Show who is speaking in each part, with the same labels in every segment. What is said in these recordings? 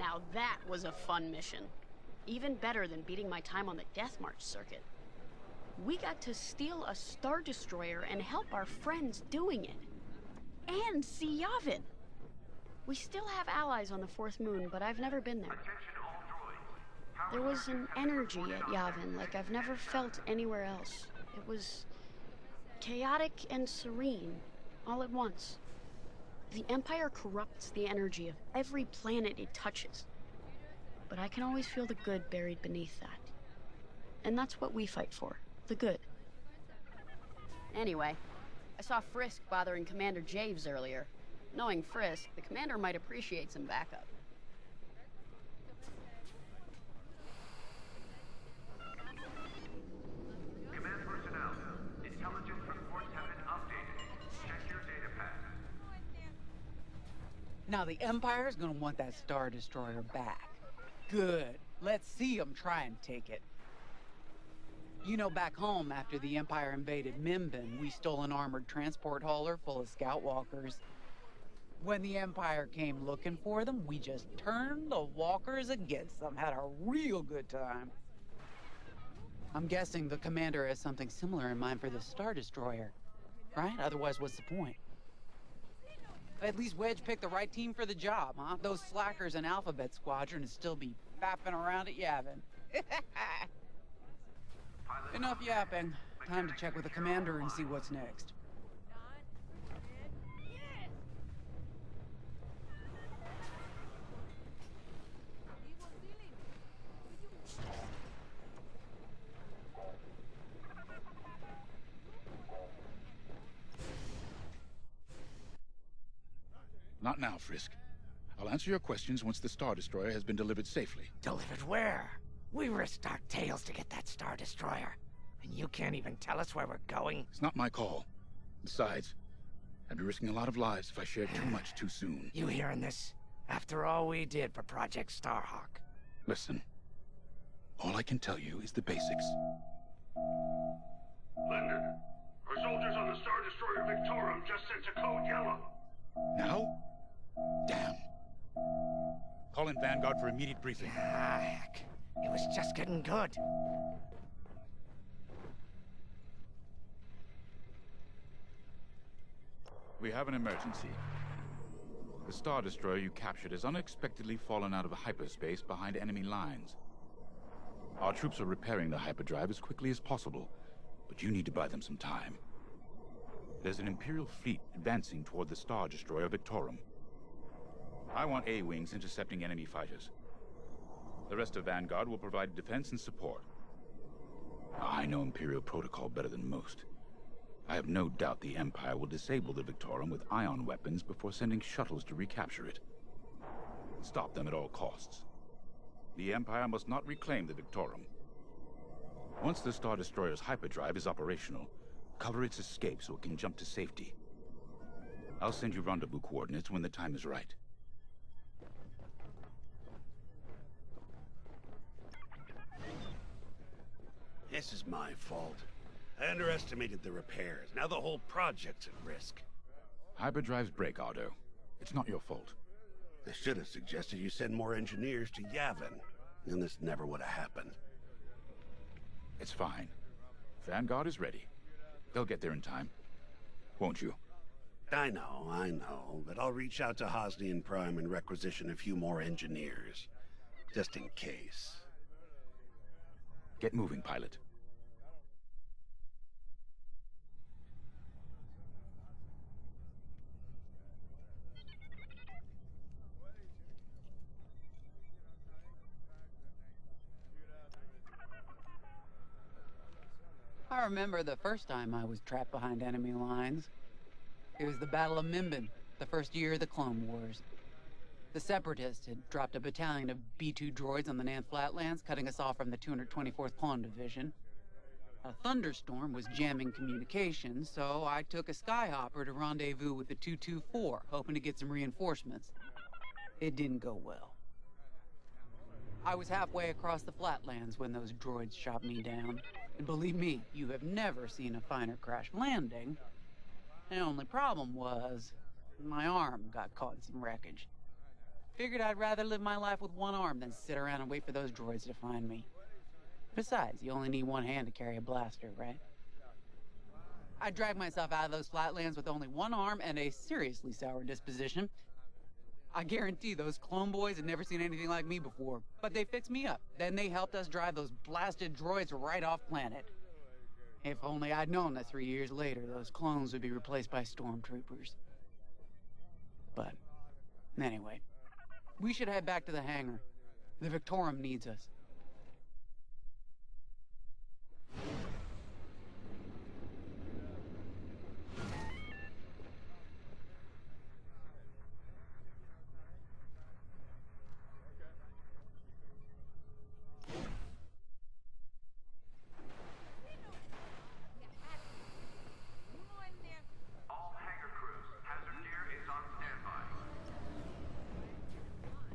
Speaker 1: Now that was a fun mission. Even better than beating my time on the Death March circuit. We got to steal a Star Destroyer and help our friends doing it. And see Yavin. We still have allies on the fourth moon, but I've never been there. There was an energy at Yavin like I've never felt anywhere else. It was chaotic and serene, all at once. The Empire corrupts the energy of every planet it touches. But I can always feel the good buried beneath that. And that's what we fight for, the good. Anyway, I saw Frisk bothering Commander Javes earlier. Knowing Frisk, the commander might appreciate some backup.
Speaker 2: Command personnel, intelligence reports have been updated. Check your data pad.
Speaker 3: Now the Empire's gonna want that Star Destroyer back. Good. Let's see them try and take it. You know, back home, after the Empire invaded Mimbin, we stole an armored transport hauler full of scout walkers. When the Empire came looking for them, we just turned the walkers against them. Had a real good time. I'm guessing the commander has something similar in mind for the Star Destroyer, right? Otherwise, what's the point? At least Wedge picked the right team for the job, huh? Those slackers in Alphabet Squadron would still be fapping around at Yavin. Enough yapping. Time to check with the commander and see what's next.
Speaker 4: Not now, Frisk. I'll answer your questions once the Star Destroyer has been delivered safely.
Speaker 5: Delivered where? We risked our tails to get that Star Destroyer. And you can't even tell us where we're going?
Speaker 4: It's not my call. Besides, I'd be risking a lot of lives if I shared too much too soon.
Speaker 5: You hearing this? After all we did for Project Starhawk.
Speaker 4: Listen, all I can tell you is the basics.
Speaker 2: Linden, our soldiers on the Star Destroyer Victorum just sent a code yellow.
Speaker 4: Now? Damn. Call in Vanguard for immediate briefing.
Speaker 5: Ah, heck. It was just getting good.
Speaker 4: We have an emergency. The Star Destroyer you captured has unexpectedly fallen out of hyperspace behind enemy lines. Our troops are repairing the hyperdrive as quickly as possible, but you need to buy them some time. There's an Imperial fleet advancing toward the Star Destroyer Victorum. I want A-wings intercepting enemy fighters. The rest of Vanguard will provide defense and support. I know Imperial protocol better than most. I have no doubt the Empire will disable the Victorum with ion weapons before sending shuttles to recapture it. Stop them at all costs. The Empire must not reclaim the Victorum. Once the Star Destroyer's hyperdrive is operational, cover its escape so it can jump to safety. I'll send you rendezvous coordinates when the time is right.
Speaker 6: This is my fault. I underestimated the repairs. Now the whole project's at risk.
Speaker 4: Hyperdrives break, Otto. It's not your fault.
Speaker 6: They should have suggested you send more engineers to Yavin. Then this never would have happened.
Speaker 4: It's fine. Vanguard is ready. They'll get there in time. Won't you?
Speaker 6: I know, but I'll reach out to Hosnian Prime and requisition a few more engineers. Just in case.
Speaker 4: Get moving, pilot.
Speaker 3: I remember the first time I was trapped behind enemy lines. It was the Battle of Mimbin, the first year of the Clone Wars. The Separatists had dropped a battalion of B-2 droids on the Nan Flatlands, cutting us off from the 224th Clone Division. A thunderstorm was jamming communications, so I took a skyhopper to rendezvous with the 224, hoping to get some reinforcements. It didn't go well. I was halfway across the Flatlands when those droids shot me down. And believe me, you have never seen a finer crash landing. The only problem was, my arm got caught in some wreckage. Figured I'd rather live my life with one arm than sit around and wait for those droids to find me. Besides, you only need one hand to carry a blaster, right? I dragged myself out of those flatlands with only one arm and a seriously sour disposition. I guarantee those clone boys had never seen anything like me before, but they fixed me up. Then they helped us drive those blasted droids right off planet. If only I'd known that 3 years later, those clones would be replaced by stormtroopers. But, anyway, we should head back to the hangar. The Victorum needs us.
Speaker 2: All hangar crews, hazard gear is on standby.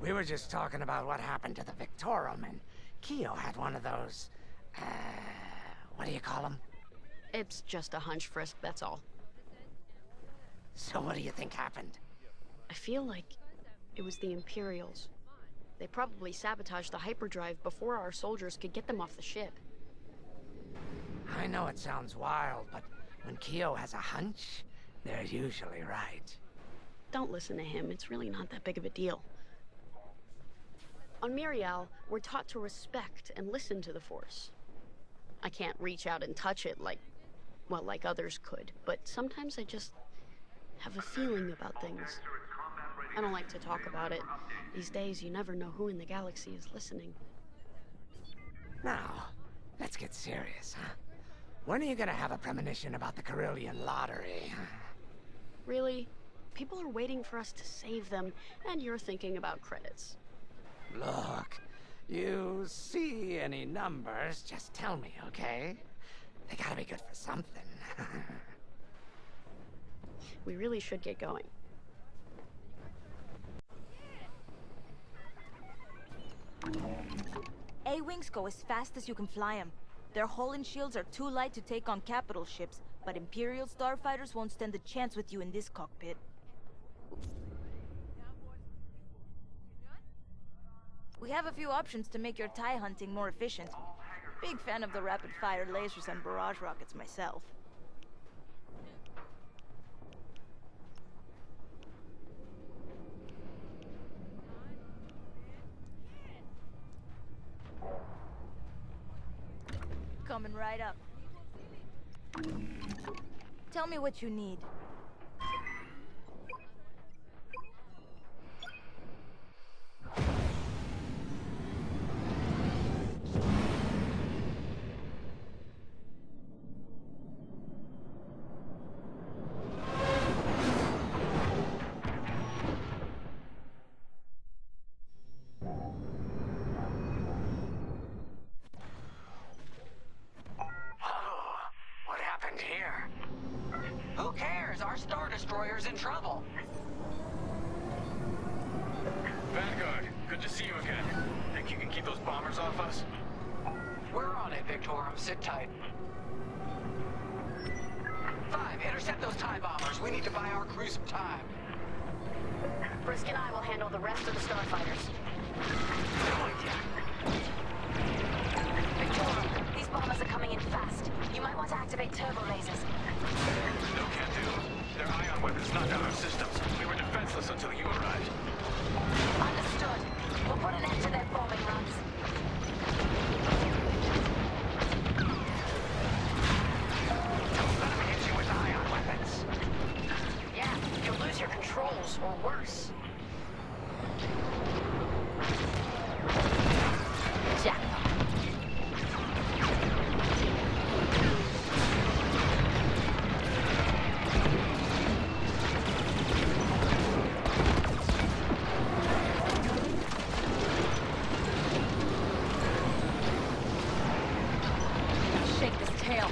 Speaker 5: We were just talking about what happened to the Victorum, and Keo had one of those, what do you call them?
Speaker 1: It's just a hunch, Frisk, that's all.
Speaker 5: So what do you think happened?
Speaker 1: I feel like it was the Imperials. They probably sabotaged the hyperdrive before our soldiers could get them off the ship.
Speaker 5: I know it sounds wild, but when Keo has a hunch, they're usually right.
Speaker 1: Don't listen to him, it's really not that big of a deal. On Miriel, we're taught to respect and listen to the Force. I can't reach out and touch it like others could, but sometimes I just have a feeling about things. I don't like to talk about it. These days, you never know who in the galaxy is listening.
Speaker 5: Now, let's get serious, huh? When are you gonna have a premonition about the Carillion lottery?
Speaker 1: Really? People are waiting for us to save them, and you're thinking about credits.
Speaker 5: Look, you see any numbers, just tell me, okay? They gotta be good for something.
Speaker 1: We really should get going.
Speaker 7: A-Wings go as fast as you can fly them. Their hull and shields are too light to take on capital ships, but Imperial starfighters won't stand a chance with you in this cockpit. We have a few options to make your TIE hunting more efficient. Big fan of the rapid-fire lasers and barrage rockets myself. Coming right up. Tell me what you need.
Speaker 5: What happened here?
Speaker 3: Who cares? Our Star Destroyer's in trouble.
Speaker 8: Vanguard, good to see you again. Think you can keep those bombers off us?
Speaker 3: We're on it, Victorum. Sit tight. 5, intercept those TIE bombers. We need to buy our crew some time.
Speaker 1: Frisk and I will handle the rest of the starfighters.
Speaker 7: Victoria, these bombers are coming in fast. You might want to activate turbo lasers.
Speaker 8: No can do. Their ion weapons knocked out our systems. We were defenseless until you arrived.
Speaker 7: Understood. We'll put an end to their bombing runs.
Speaker 5: Don't let them hit you with ion weapons.
Speaker 1: Yeah, you'll lose your controls, or worse. Jackpot. Shake this tail.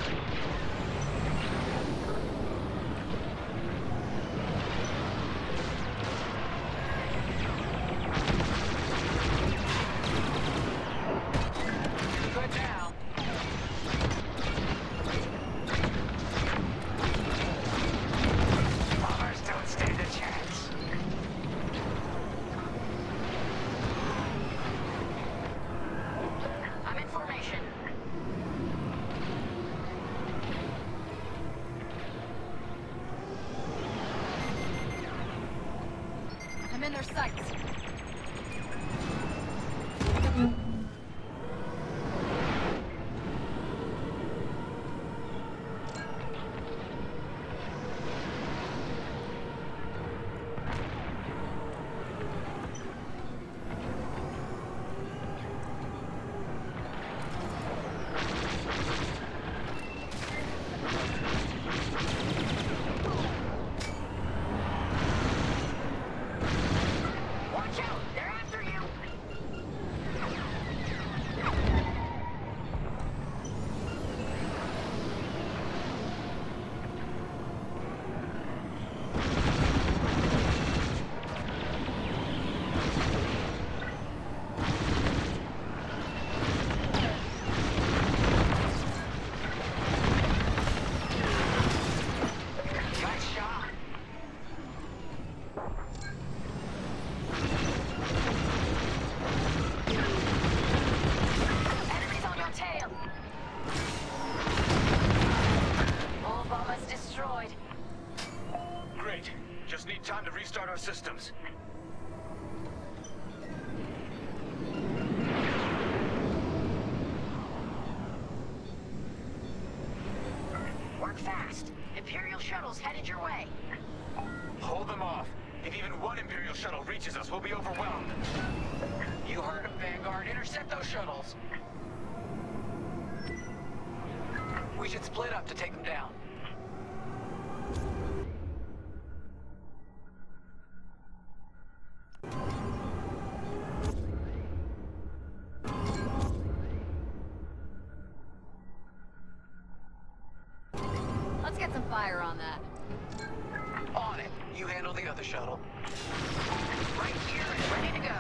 Speaker 7: in their sights.
Speaker 1: Watch out! They're after you! Good shot! Enemies on your tail! All bombers destroyed.
Speaker 8: Great. Just need time to restart our systems.
Speaker 1: Work fast! Imperial shuttle's headed your way.
Speaker 8: Hold them off. If even one Imperial shuttle reaches us, we'll be overwhelmed.
Speaker 5: You heard him, Vanguard. Intercept those shuttles. We should split up to take them down.
Speaker 7: Let's get some fire on that.
Speaker 5: On it. You handle the other shuttle.
Speaker 1: Right here and ready to go.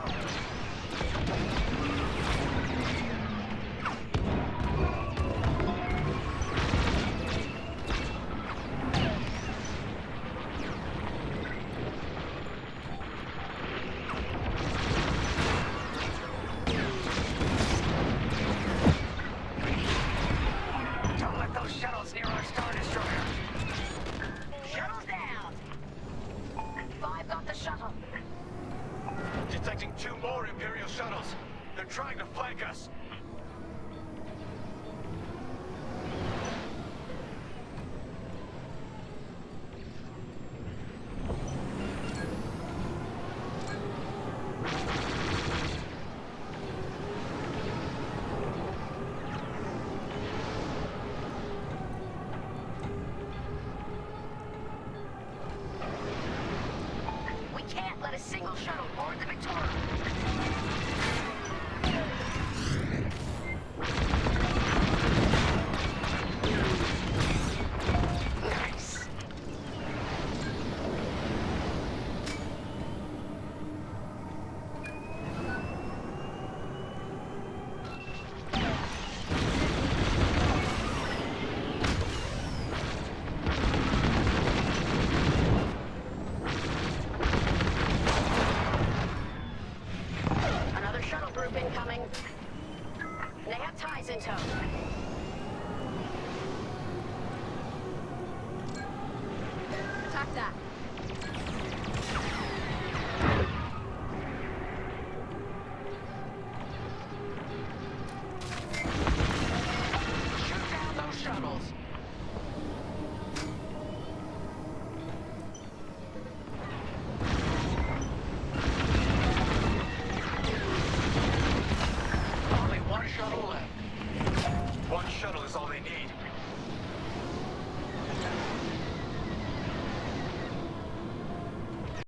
Speaker 5: Don't let those shuttles near our Star Destroyer.
Speaker 1: Shuttle's down! 5 got the shuttle.
Speaker 8: Detecting 2 more Imperial shuttles. They're trying to flank us.
Speaker 1: We can't let a single shuttle board the Victoria.